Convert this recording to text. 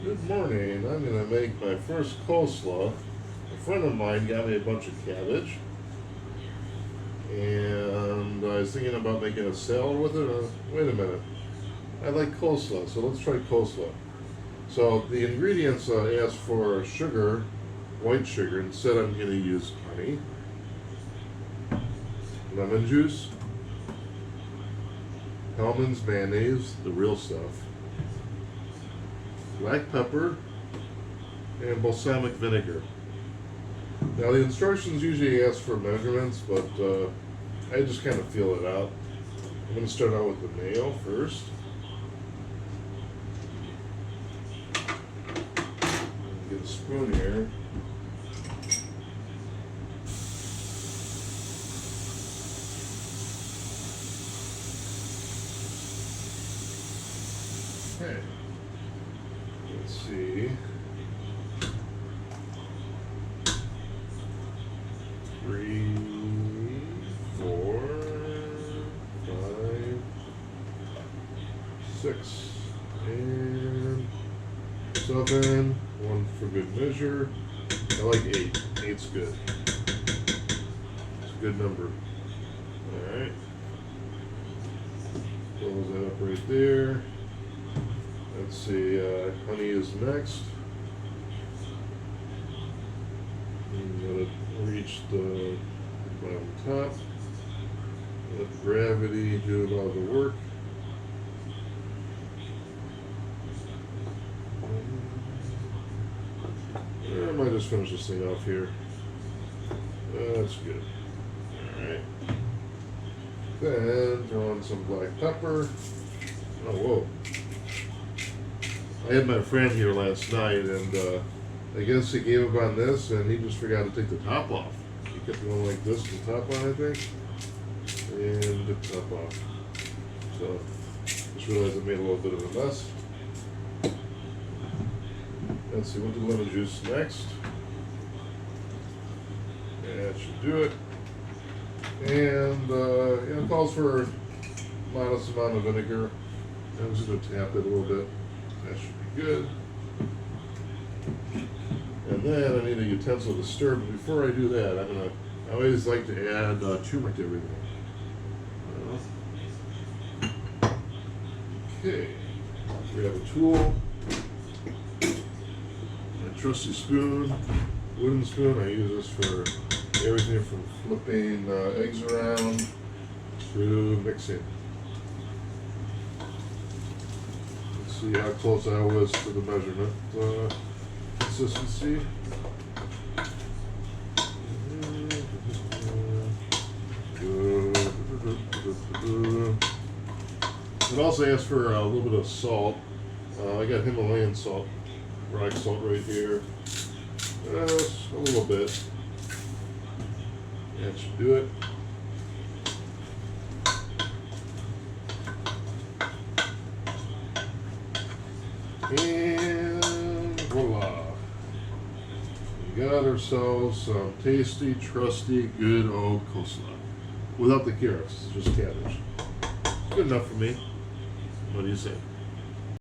Good morning. I'm going to make my first coleslaw. A friend of mine got me a bunch of cabbage, and I was thinking about making a salad with it. Wait a minute. I like coleslaw, so let's try coleslaw. So the ingredients ask for sugar, white sugar. Instead, I'm going to use honey, lemon juice, Hellman's mayonnaise, the real stuff, black pepper, and balsamic vinegar. Now the instructions usually ask for measurements, but I just kind of feel it out. I'm going to start out with the mayo first. Get a spoon here. Okay. Let's see. 3, 4, 5, 6, and 7. 1 for good measure. I like 8. 8's good. It's a good number. Alright. Close that up right there. Let's see, honey is next. And let it reach the bottom top. Let gravity do a lot of the work. I might just finish this thing off here. That's good. Alright. Then throw in some black pepper. Oh, whoa. I had my friend here last night, and I guess he gave up on this, and he just forgot to take the top off. He kept going like this, the top on, I think, and the top off. So, just realized I made a little bit of a mess. Let's see, we'll do lemon juice next. That should do it. And it calls for a modest amount of vinegar. I'm just going to tap it a little bit. That should be good. And then I need a utensil to stir, but before I do that, I always like to add turmeric to everything. Okay, we have a tool, my trusty spoon, wooden spoon. I use this for everything from flipping eggs around to mixing. See how close I was to the measurement consistency. It also asks for a little bit of salt. I got Himalayan salt, rock salt right here. Just a little bit. That should do it. And voila. We got ourselves some tasty, trusty, good old coleslaw. Without the carrots, just cabbage. Good enough for me. What do you say?